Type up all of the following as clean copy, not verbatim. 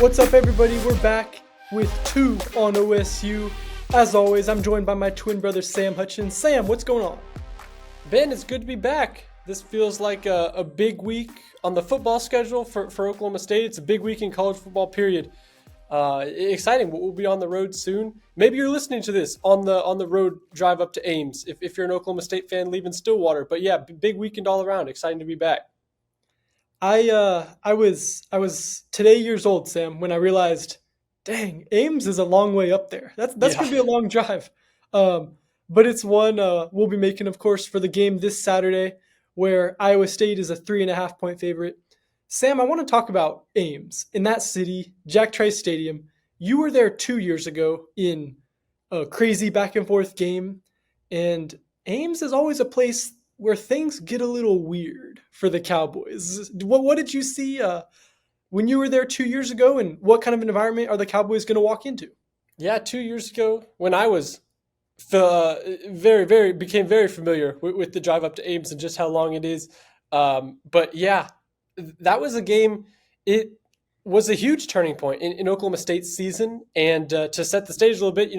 What's up, everybody? We're back with two on OSU. As always, I'm joined by my twin brother, Sam Hutchins. Sam, what's going on? Ben, it's good to be back. This feels like a big week on the football schedule for Oklahoma State. It's a big week in college football, period. Exciting. We'll be on the road soon. Maybe you're listening to this on the road drive up to Ames if you're an Oklahoma State fan leaving Stillwater. But yeah, big weekend all around. Exciting to be back. I was today years old, Sam, when I realized, dang, Ames is a long way up there. That's Yeah. gonna be a long drive. But it's one we'll be making, of course, for the game this Saturday, where Iowa State is a 3.5 point favorite. Sam, I want to talk about Ames in that city, Jack Trice Stadium. You were there 2 years ago in a crazy back and forth game, and Ames is always a place where things get a little weird for the Cowboys. What did you see when you were there 2 years ago, and what kind of environment are the Cowboys going to walk into? Yeah, 2 years ago when I was became very familiar with the drive up to Ames and just how long it is. But yeah, that was a game. It was a huge turning point in Oklahoma State's season, and to set the stage a little bit,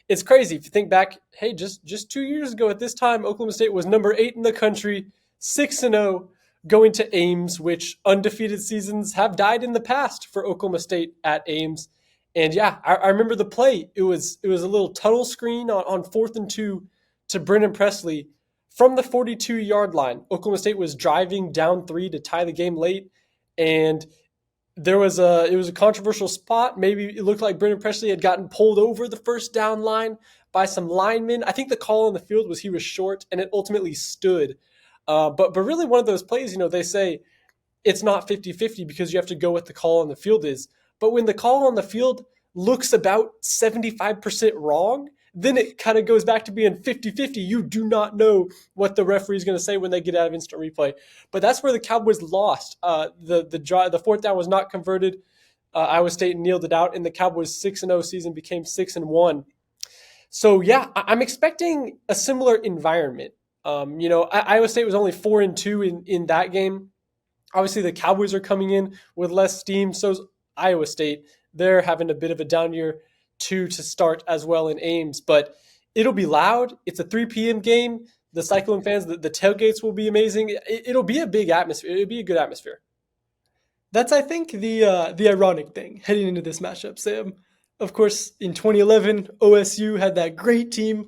it's crazy if you think back. Hey, just 2 years ago at this time, Oklahoma State was number 8 in the country, 6-0, going to Ames, which undefeated seasons have died in the past for Oklahoma State at Ames. And yeah, I remember the play. It was a little tunnel screen on 4th and 2 to Brennan Presley from the 42-yard line. Oklahoma State was driving down 3 to tie the game late, and it was a controversial spot. Maybe it looked like Brennan Presley had gotten pulled over the first down line by some linemen. I think the call on the field was he was short, and it ultimately stood. But really one of those plays, they say it's not 50-50 because you have to go what the call on the field is. But when the call on the field looks about 75% wrong, then it kind of goes back to being 50-50. You do not know what the referee is going to say when they get out of instant replay. But that's where the Cowboys lost. The fourth down was not converted. Iowa State kneeled it out, and the Cowboys' 6-0 season became 6-1. So yeah, I'm expecting a similar environment. Iowa State was only 4-2 in that game. Obviously, the Cowboys are coming in with less steam. So's Iowa State. They're having a bit of a down year to start as well in Ames, but it'll be loud. It's a 3 p.m. game. The Cyclone fans, the tailgates will be amazing. It'll be a big atmosphere. It'll be a good atmosphere. That's, I think, the ironic thing heading into this matchup, Sam. Of course, in 2011, OSU had that great team,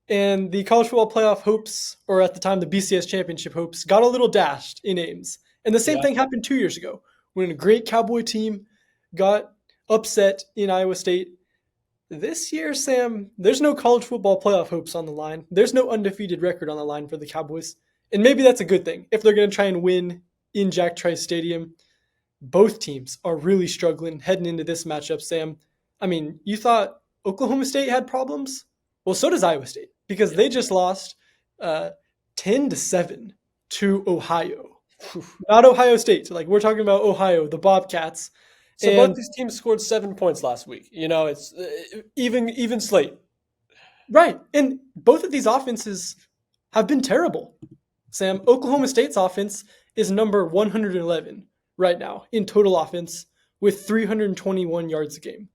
and the college football playoff hopes, or at the time the BCS championship hopes, got a little dashed in Ames. And the same Yeah. thing happened 2 years ago when a great Cowboy team got upset in Iowa State. This year, Sam, there's no college football playoff hopes on the line. There's no undefeated record on the line for the Cowboys. And maybe that's a good thing if they're going to try and win in Jack Trice Stadium. Both teams are really struggling heading into this matchup, Sam. I mean, you thought Oklahoma State had problems? Well, so does Iowa State because they just lost 10-7 to Ohio. Not Ohio State. Like, we're talking about Ohio, the Bobcats. So And both these teams scored 7 points last week. It's even slate. right. And both of these offenses have been terrible. Sam, Oklahoma State's offense is number 111 right now in total offense with 321 yards a game.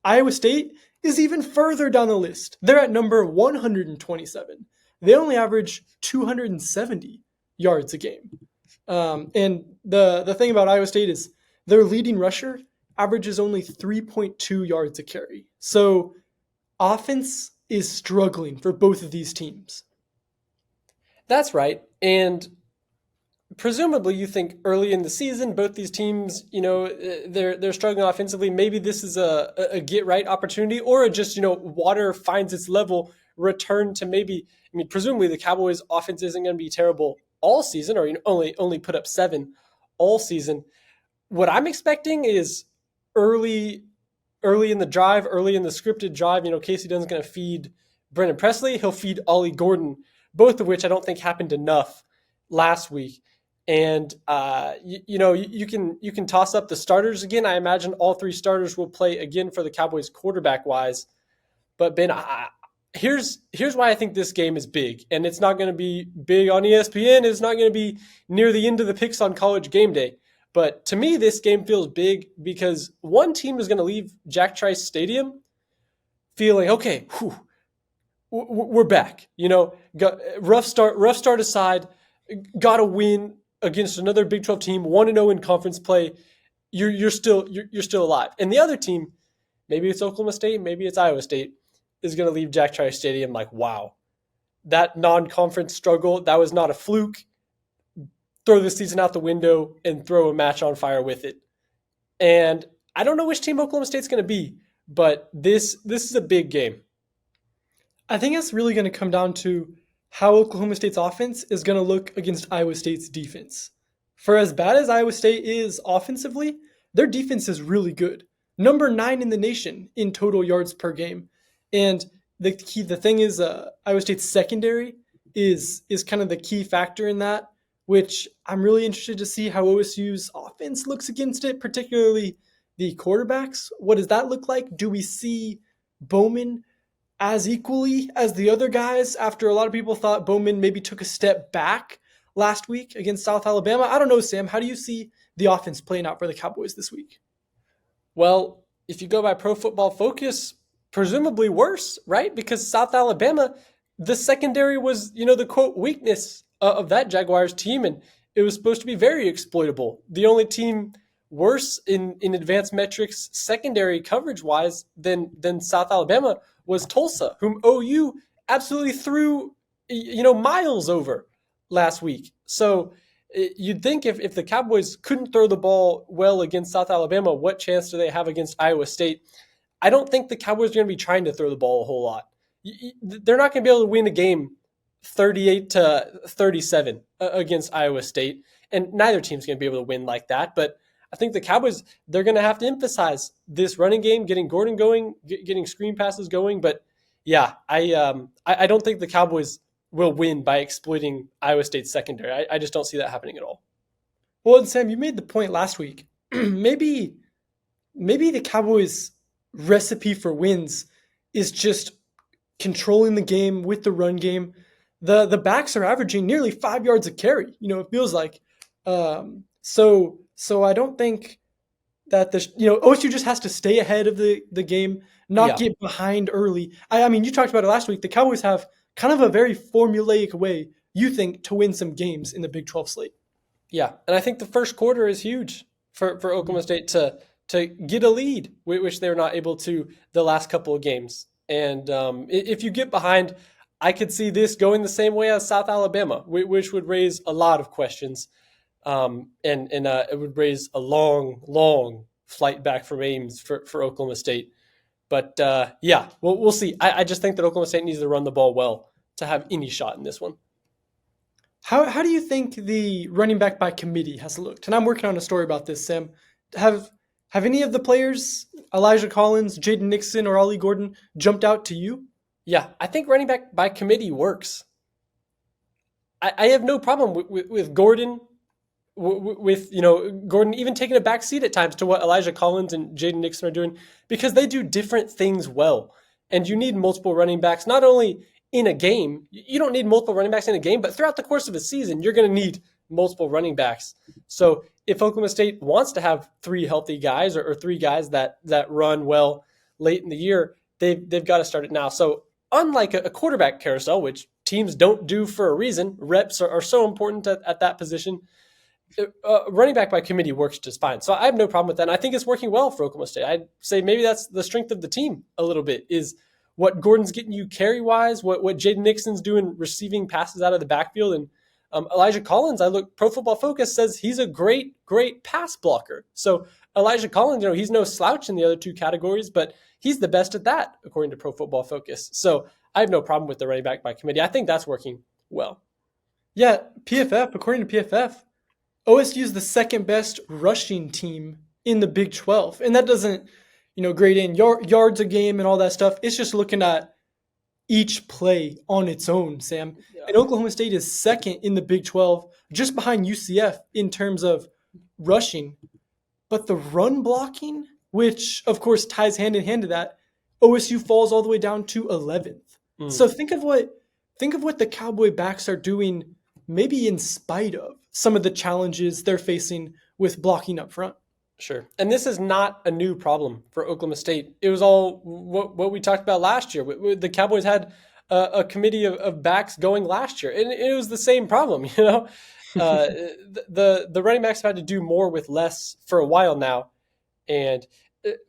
Iowa State is even further down the list. They're at number 127. They only average 270 yards a game. And the thing about Iowa State is their leading rusher averages only 3.2 yards a carry. So offense is struggling for both of these teams. That's right. And presumably you think early in the season, both these teams, they're struggling offensively. Maybe this is a get right opportunity, or just, water finds its level, return to presumably the Cowboys offense isn't going to be terrible all season, or only put up 7 all season. What I'm expecting is early in the drive, early in the scripted drive, Casey Dunn's going to feed Brennan Presley. He'll feed Ollie Gordon, both of which I don't think happened enough last week. And you can toss up the starters again. I imagine all 3 starters will play again for the Cowboys quarterback wise. But Ben, here's why I think this game is big, and it's not going to be big on ESPN. It's not going to be near the end of the picks on College Game Day. But to me, this game feels big because one team is going to leave Jack Trice Stadium feeling, okay, whew, we're back. Rough start aside, got to win against another Big 12 team, 1-0 in conference play. You're still alive. And the other team, maybe it's Oklahoma State, maybe it's Iowa State, is going to leave Jack Trice Stadium like, wow, that non-conference struggle, that was not a fluke. Throw the season out the window and throw a match on fire with it. And I don't know which team Oklahoma State's going to be, but this is a big game. I think it's really going to come down to how Oklahoma State's offense is going to look against Iowa State's defense. For as bad as Iowa State is offensively, their defense is really good. Number 9 in the nation in total yards per game. And the thing is, Iowa State's secondary is kind of the key factor in that, which I'm really interested to see how OSU's offense looks against it, particularly the quarterbacks. What does that look like? Do we see Bowman as equally as the other guys after a lot of people thought Bowman maybe took a step back last week against South Alabama? I don't know, Sam. How do you see the offense playing out for the Cowboys this week? Well, if you go by Pro Football Focus, presumably worse, right? Because South Alabama, the secondary was, the quote weakness of that Jaguars team, and it was supposed to be very exploitable. The only team worse in advanced metrics secondary coverage wise than South Alabama was Tulsa, whom OU absolutely threw miles over last week. So you'd think if the Cowboys couldn't throw the ball well against South Alabama, what chance do they have against Iowa State? I don't think the Cowboys are going to be trying to throw the ball a whole lot. They're not going to be able to win a game 38-37 against Iowa State, and neither team's going to be able to win like that. But I think the Cowboys, they're going to have to emphasize this running game, getting Gordon going, getting screen passes going. But yeah, I don't think the Cowboys will win by exploiting Iowa State's secondary. I just don't see that happening at all. Well, and Sam, you made the point last week. maybe the Cowboys' recipe for wins is just controlling the game with the run game. The backs are averaging nearly 5 yards a carry. It feels like. So I don't think that OSU just has to stay ahead of the game, not get behind early. I mean, you talked about it last week. The Cowboys have kind of a very formulaic way, you think, to win some games in the Big 12 slate. Yeah, and I think the first quarter is huge for Oklahoma State to get a lead, which they were not able to the last couple of games. And if you get behind, I could see this going the same way as South Alabama, which would raise a lot of questions. And it would raise a long flight back from Ames for Oklahoma State. But we'll see. I just think that Oklahoma State needs to run the ball well to have any shot in this one. How do you think the running back by committee has looked? And I'm working on a story about this, Sam. Have any of the players, Elijah Collins, Jaden Nixon, or Ollie Gordon, jumped out to you? Yeah, I think running back by committee works. I have no problem with Gordon, with Gordon even taking a back seat at times to what Elijah Collins and Jaden Nixon are doing, because they do different things well. And you need multiple running backs, not only in a game. You don't need multiple running backs in a game, but throughout the course of a season, you're going to need multiple running backs. So if Oklahoma State wants to have 3 healthy guys or 3 guys that run well late in the year, they've got to start it now. So unlike a quarterback carousel, which teams don't do for a reason, reps are so important at that position. Running back by committee works just fine. So I have no problem with that. And I think it's working well for Oklahoma State. I'd say maybe that's the strength of the team a little bit, is what Gordon's getting you carry-wise, what Jaden Nixon's doing receiving passes out of the backfield. And Elijah Collins, Pro Football Focus says he's a great pass blocker. So Elijah Collins, he's no slouch in the other 2 categories, but he's the best at that, according to Pro Football Focus. So I have no problem with the running back by committee. I think that's working well. Yeah, PFF, according to PFF, OSU is the second best rushing team in the Big 12. And that doesn't, grade in yards a game and all that stuff. It's just looking at each play on its own, Sam. Yeah. And Oklahoma State is second in the Big 12, just behind UCF in terms of rushing. But the run blocking, which of course ties hand in hand to that, OSU falls all the way down to 11th. So think of what the Cowboy backs are doing, maybe in spite of some of the challenges they're facing with blocking up front. Sure. And this is not a new problem for Oklahoma State. It was all what we talked about last year. The Cowboys had a committee of backs going last year, and it was the same problem. The running backs have had to do more with less for a while now, and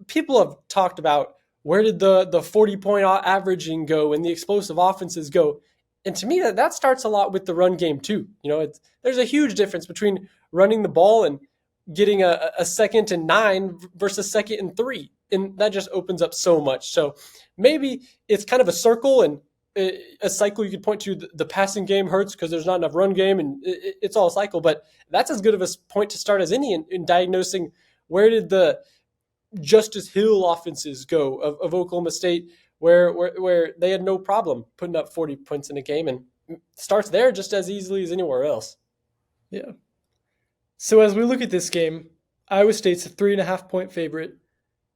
people have talked about where did the 40-point averaging go and the explosive offenses go. And to me, that starts a lot with the run game too. There's a huge difference between running the ball and getting a second and 9 versus second and 3. And that just opens up so much. So maybe it's kind of a circle and a cycle you could point to. The passing game hurts because there's not enough run game, and it's all a cycle. But that's as good of a point to start as any in diagnosing where did the Justice Hill offenses go of Oklahoma State, where they had no problem putting up 40 points in a game, and starts there just as easily as anywhere else. Yeah. So as we look at this game, Iowa State's a 3.5-point favorite.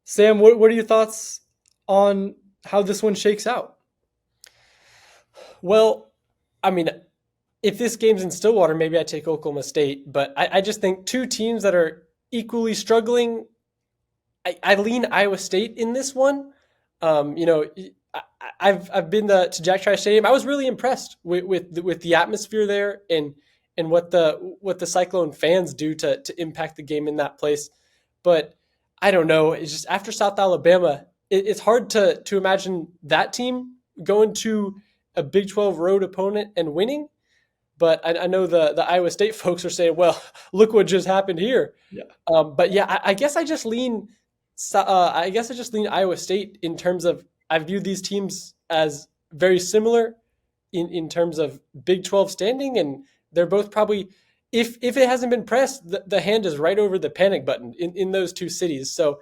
Sam, what are your thoughts on how this one shakes out? Well, I mean, if this game's in Stillwater, maybe I take Oklahoma State, but I just think two teams that are equally struggling. I lean Iowa State in this one. I've been to Jack Trice Stadium. I was really impressed with the atmosphere there and what the Cyclone fans do to impact the game in that place. But I don't know. It's just after South Alabama, it's hard to imagine that team going to a Big 12 road opponent and winning. But I know the Iowa State folks are saying, well, look what just happened here. Yeah. But yeah, I guess I just lean Iowa State in terms of I view these teams as very similar in terms of Big 12 standing, and they're both probably, if it hasn't been pressed, the hand is right over the panic button in those two cities. So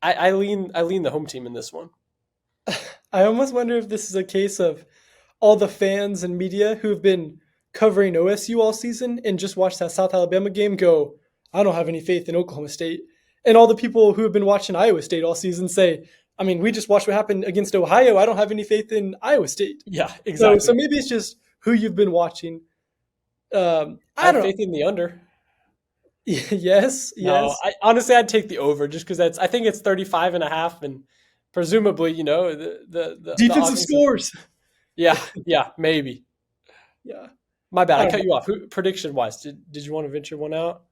I lean the home team in this one. I almost wonder if this is a case of all the fans and media who have been covering OSU all season and just watched that South Alabama game go, I don't have any faith in Oklahoma State. And all the people who have been watching Iowa State all season say, I mean, we just watched what happened against Ohio. I don't have any faith in Iowa State. Yeah, exactly. So maybe it's just who you've been watching. I have faith in the under. Yes. No, honestly, I'd take the over just because I think it's 35.5, and presumably, the defensive scores. Yeah, maybe. Yeah. My bad. I cut you off. Prediction wise, did you want to venture one out?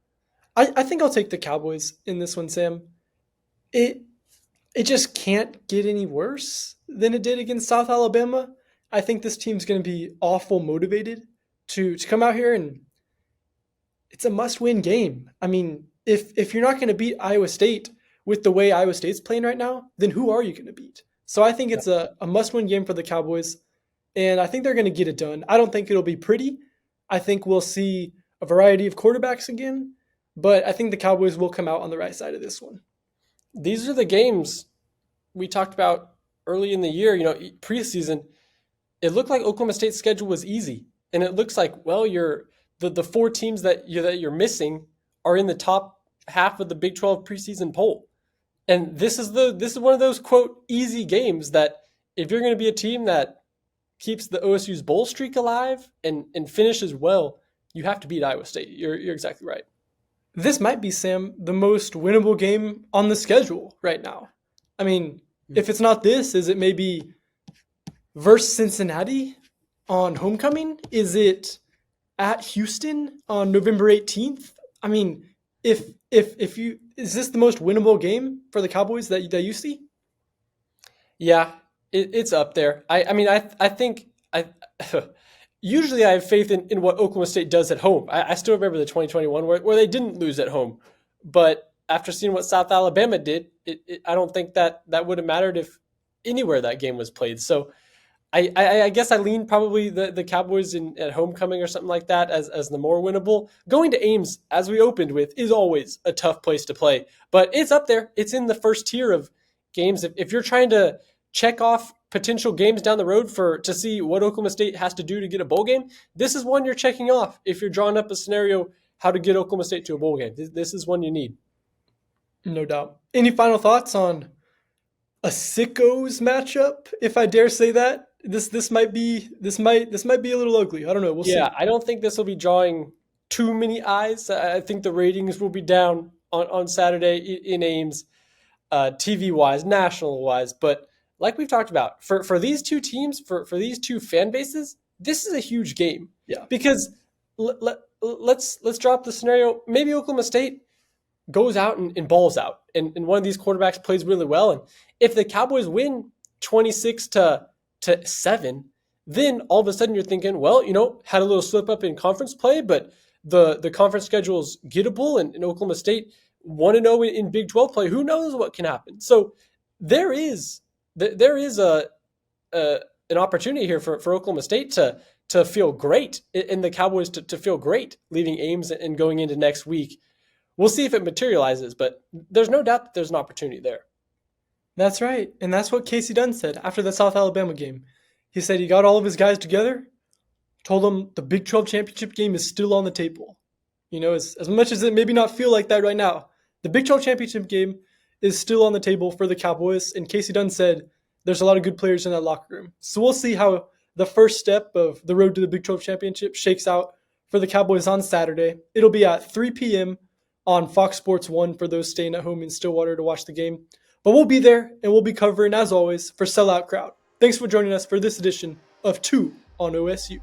I think I'll take the Cowboys in this one, Sam. It just can't get any worse than it did against South Alabama. I think this team's going to be awful motivated to come out here, and it's a must-win game. I mean, if you're not going to beat Iowa State with the way Iowa State's playing right now, then who are you going to beat? So I think it's a must-win game for the Cowboys, and I think they're going to get it done. I don't think it'll be pretty. I think we'll see a variety of quarterbacks again, but I think the Cowboys will come out on the right side of this one. These are the games we talked about early in the year, preseason. It looked like Oklahoma State's schedule was easy. And it looks like, well, the four teams that you're missing are in the top half of the Big 12 preseason poll. And this is one of those, quote, easy games that if you're going to be a team that keeps the OSU's bowl streak alive and finishes well, you have to beat Iowa State. You're exactly right. This might be, Sam, the most winnable game on the schedule right now. I mean, if it's not this, is it maybe versus Cincinnati on homecoming? Is it at Houston on November 18th? I mean, is this the most winnable game for the Cowboys that you see? Yeah, it's up there. I think usually I have faith in what Oklahoma State does at home. I still remember the 2021 where they didn't lose at home. But after seeing what South Alabama did, I don't think that would have mattered if anywhere that game was played. So I guess I lean probably the Cowboys at homecoming or something like that as the more winnable. Going to Ames, as we opened with, is always a tough place to play. But it's up there. It's in the first tier of games. If you're trying to check off potential games down the road to see what Oklahoma State has to do to get a bowl game, this is one you're checking off. If you're drawing up a scenario how to get Oklahoma State to a bowl game, this is one you need. No doubt. Any final thoughts on a sickos matchup, if I dare say that? This might be a little ugly. I don't know. We'll see. I don't think this will be drawing too many eyes. I think the ratings will be down on Saturday in Ames, TV wise, national wise. But like we've talked about, for these two teams, for these two fan bases, this is a huge game. Yeah. Because let's drop the scenario. Maybe Oklahoma State goes out and balls out, and one of these quarterbacks plays really well. And if the Cowboys win 26-7, then all of a sudden you're thinking, well, had a little slip up in conference play, but the conference schedule is gettable, and Oklahoma State 1-0 in Big 12 play. Who knows what can happen? So there is an opportunity here for Oklahoma State to feel great, and the Cowboys to feel great leaving Ames and going into next week. We'll see if it materializes, but there's no doubt that there's an opportunity there. That's right. And that's what Casey Dunn said after the South Alabama game. He said he got all of his guys together, told them the Big 12 championship game is still on the table. As much as it maybe not feel like that right now, the Big 12 championship game is still on the table for the Cowboys. And Casey Dunn said there's a lot of good players in that locker room. So we'll see how the first step of the road to the Big 12 championship shakes out for the Cowboys on Saturday. It'll be at 3 p.m. on Fox Sports 1 for those staying at home in Stillwater to watch the game. But we'll be there, and we'll be covering, as always, for Sellout Crowd. Thanks for joining us for this edition of 2 on OSU.